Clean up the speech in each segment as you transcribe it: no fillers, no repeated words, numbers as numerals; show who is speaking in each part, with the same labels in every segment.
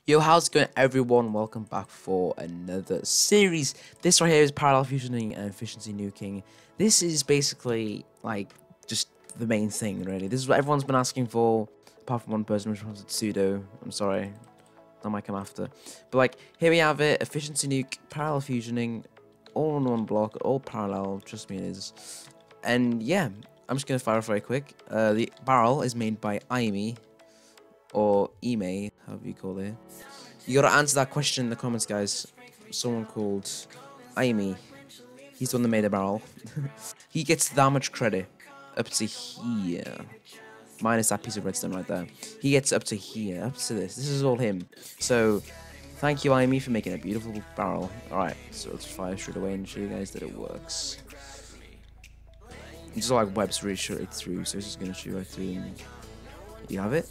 Speaker 1: Yo, how's it going, everyone? Welcome back for another series. This right here is parallel fusioning and efficiency nuking. This is basically like just the main thing, really. This is what everyone's been asking for, apart from one person, which was pseudo. I'm sorry, that might come after. But like, here we have it: efficiency nuke, parallel fusioning, all on one block, all parallel. Trust me, it is. And yeah, I'm just gonna fire off very quick. The barrel is made by IME. Or Ime, however you call it. You gotta answer that question in the comments, guys. Someone called Ime. He's the one that made the barrel. He gets that much credit. Up to here. Minus that piece of redstone right there. He gets up to here. Up to this. This is all him. So, thank you, Ime, for making a beautiful barrel. Alright, so let's fire straight away and show you guys that it works. It's just like webs really straight through, so it's just gonna shoot right through. And you have it.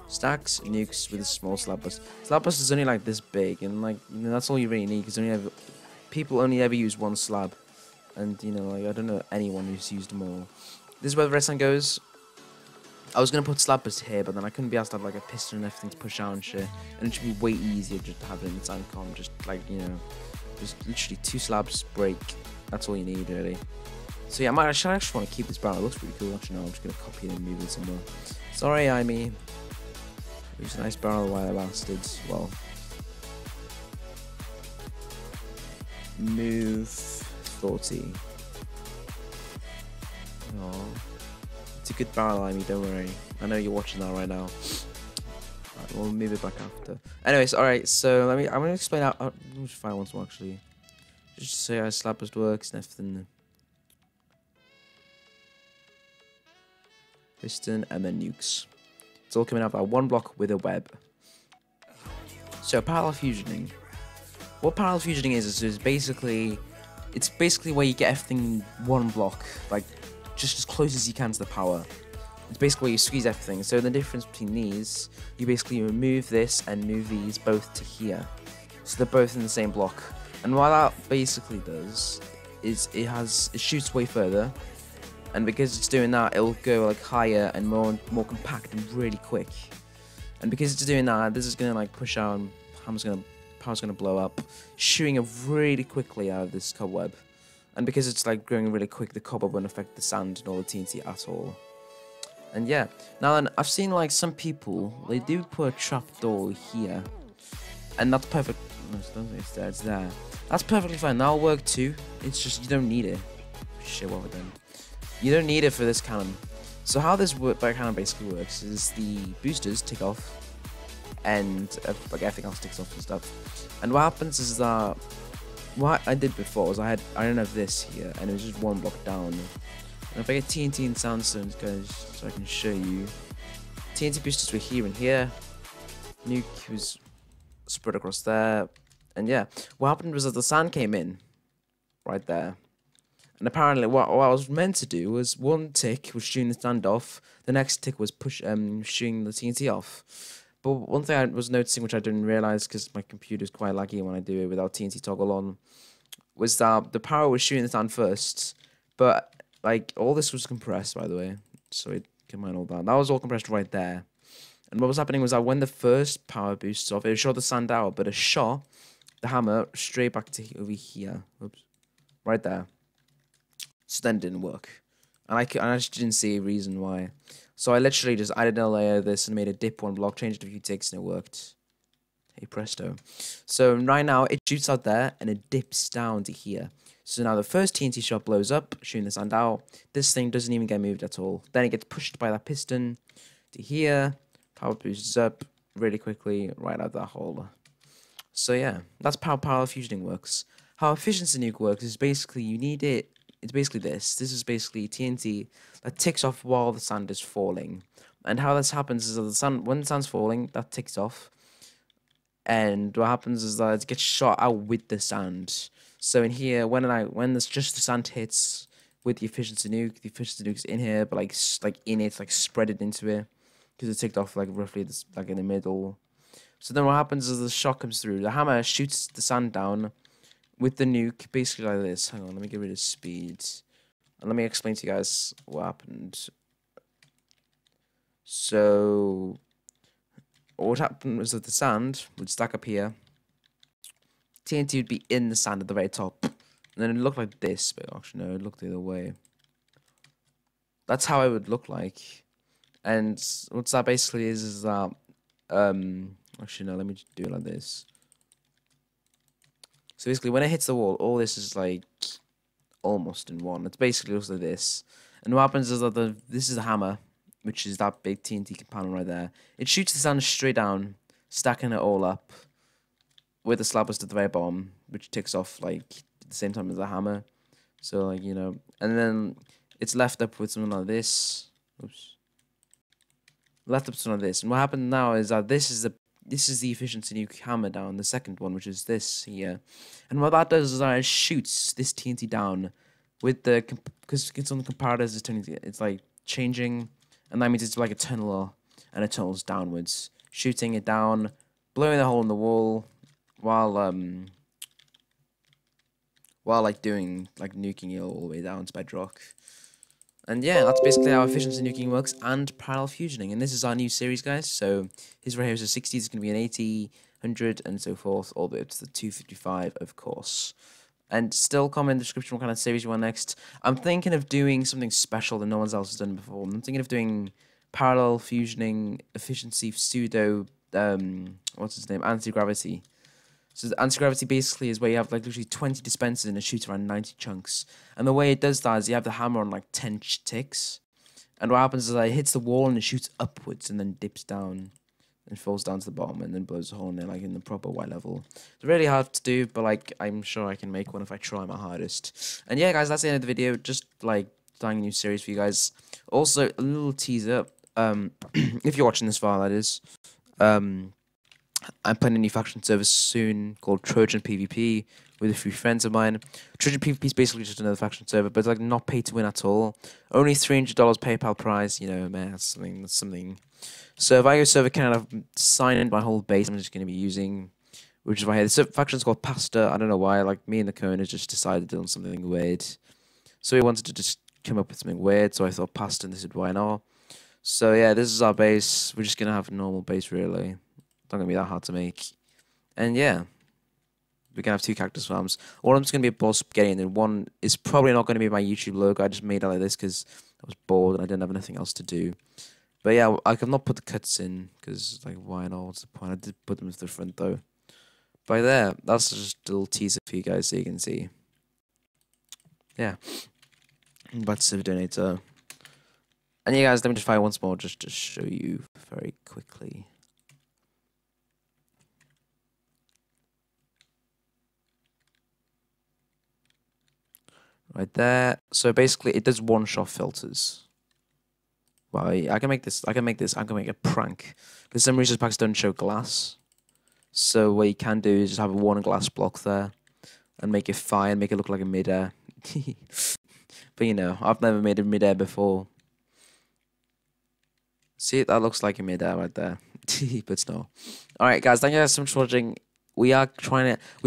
Speaker 1: Stacks, nukes with a small slab bust. Slab bust is only like this big, and like that's all you really need because people only ever use one slab, and like I don't know anyone who's used more. This is where the redstone goes. I was gonna put slab bust here, but then I couldn't be asked to have like a piston and everything to push out and shit, and it should be way easier just to have it in the sand column. Just like just literally 2 slabs break. That's all you need really. So yeah, I actually want to keep this barrel. It looks pretty cool. Actually, no, I'm just gonna copy it and move it somewhere. Sorry, Ime. It was a nice barrel while it lasted. Well, move 40. Oh, it's a good barrel, Amy. Don't worry. I know you're watching that right now. Right, we'll move it back after. Anyways, all right. So I'm gonna explain how. Let me just find one more actually. Just to say how slab bust works and everything. Piston and then nukes. It's all coming out by one block with a web. So parallel fusioning. What parallel fusioning is basically, it's basically where you get everything in one block, like just as close as you can to the power. It's basically where you squeeze everything. So the difference between these, you basically remove this and move these both to here. So they're both in the same block. And what that basically does is it shoots way further. And because it's doing that, it'll go like higher and more compact and really quick. And because it's doing that, this is gonna like push out, and power's gonna blow up, shooting it really quickly out of this cobweb. And because it's like growing really quick, the cobweb won't affect the sand and all the TNT at all. And yeah, now then, I've seen like some people, they do put a trapdoor here, and that's perfect. No, it's there. It's there. That's perfectly fine. That'll work too. It's just you don't need it. Shit, what we're doing. You don't need it for this cannon. So how this cannon basically works is the boosters tick off, and like everything else ticks off and stuff. And what happens is that what I did before was I don't have this here, and it was just one block down. And if I get TNT and sandstones, guys, so I can show you, TNT boosters were here and here. Nuke was spread across there, and yeah, what happened was that the sand came in right there. And apparently, what I was meant to do was one tick was shooting the sand off, the next tick was shooting the TNT off. But one thing I was noticing, which I didn't realize because my computer is quite laggy when I do it without TNT toggle on, was that the power was shooting the sand first, but like all this was compressed, by the way, so it can mind all that. That was all compressed right there. And what was happening was that when the first power boosts off, it shot the sand out, but it shot the hammer straight back to over here. Oops, right there. So then it didn't work, and I just didn't see a reason why. So I literally just added a layer of this and made a dip one block, changed a few ticks, and it worked. Hey presto. So right now it shoots out there and it dips down to here. So now the first TNT shot blows up, shooting the sand out. This thing doesn't even get moved at all. Then it gets pushed by that piston to here. Power boosts up really quickly right out that hole. So yeah, that's how parallel fusioning works. How efficiency nuke works is basically you need it. It's basically this. This is basically TNT that ticks off while the sand is falling. And how this happens is that when the sand's falling, that ticks off. And what happens is that it gets shot out with the sand. So in here, when there's just the sand hits with the efficiency nuke's in here, but like in it, like spread it into it, because it ticked off like roughly this, like in the middle. So then what happens is the shot comes through. The hammer shoots the sand down with the nuke, basically like this. Hang on, let me get rid of speed. And let me explain to you guys what happened. So what happened was that the sand would stack up here. TNT would be in the sand at the very top. And then it looked like this, but actually no, it looked the other way. That's how it would look like. And what that basically is that actually no, let me just do it like this. So basically when it hits the wall, all this is like almost in one. It's basically looks like this. And what happens is that this is a hammer, which is that big TNT component right there. It shoots the sand straight down, stacking it all up with the slabbers at the very bottom, which ticks off like at the same time as the hammer. So like, you know, and then it's left up with something like this. Oops. Left up something like this. And what happened now is that this is the efficiency nuke hammer down, the second one, which is this here. And what that does is that it shoots this TNT down with the, because it's on the comparators, it's like changing, and that means it's like a tunnel, and it tunnels downwards, shooting it down, blowing a hole in the wall, while like doing like nuking it all the way down to bedrock. And yeah, that's basically how efficiency nuking works and parallel fusioning. And this is our new series, guys. So his right here is a 60, it's going to be an 80, 100, and so forth, all the way up to the 255, of course. And still comment in the description what kind of series you want next. I'm thinking of doing something special that no one else has done before. I'm thinking of doing parallel fusioning, efficiency, pseudo, what's his name, anti-gravity. So the anti-gravity basically is where you have like literally 20 dispensers and it shoots around 90 chunks. And the way it does that is you have the hammer on like 10 ticks. And what happens is that it hits the wall and it shoots upwards and then dips down and falls down to the bottom and then blows a hole in there like in the proper Y level. It's really hard to do, but like I'm sure I can make one if I try my hardest. And yeah, guys, that's the end of the video. Just like starting a new series for you guys. Also, a little teaser. If you're watching this far, that is. I'm playing a new faction server soon called Trojan PvP with a few friends of mine. Trojan PvP is basically just another faction server, but it's like not pay to win at all. Only $300 PayPal prize, you know, man, that's something. So if I go server kind of sign in my whole base, I'm just going to be using, which is why the faction is called Pasta. I don't know why. Like me and the Kona just decided on something weird. So we wanted to just come up with something weird. So I thought Pasta, and this is why not. So yeah, this is our base. We're just going to have a normal base, really. It's not going to be that hard to make. And yeah, we're going to have 2 cactus farms. One of them's going to be a boss spaghetti, and then one is probably not going to be my YouTube logo. I just made it like this because I was bored and I didn't have anything else to do. But yeah, I could not put the cuts in because, like, why not? What's the point? I did put them to the front though. But there, that's just a little teaser for you guys so you can see. Yeah. I'm about to server donator. And yeah, guys, let me just fire once more just to show you very quickly. Right there. So basically, it does one-shot filters. Well, I can make this. I'm gonna make a prank. For some reason, packs don't show glass. So what you can do is just have a 1 glass block there, and make it fire, make it look like a mid-air. But you know, I've never made a mid-air before. See, that looks like a mid-air right there. But it's not. Alright, guys, thank you guys so much for watching. We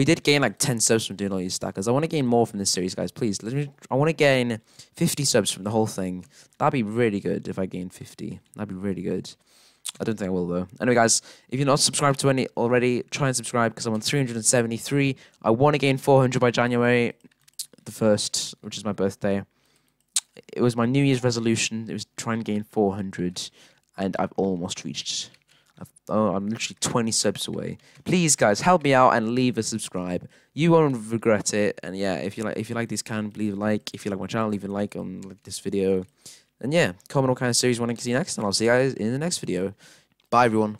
Speaker 1: did gain like 10 subs from doing all these stackers. I want to gain more from this series, guys. Please, I want to gain 50 subs from the whole thing. That'd be really good if I gain 50. That'd be really good. I don't think I will, though. Anyway, guys, if you're not subscribed to any already, try and subscribe because I'm on 373. I want to gain 400 by January the 1st, which is my birthday. It was my New Year's resolution. It was try and gain 400, and I've almost reached. I'm literally 20 subs away. Please, guys, help me out and leave a subscribe. You won't regret it. And yeah, if you like this kind, leave a like. If you like my channel, leave a like on this video. And yeah, comment what kind of series you want to see next, and I'll see you guys in the next video. Bye, everyone.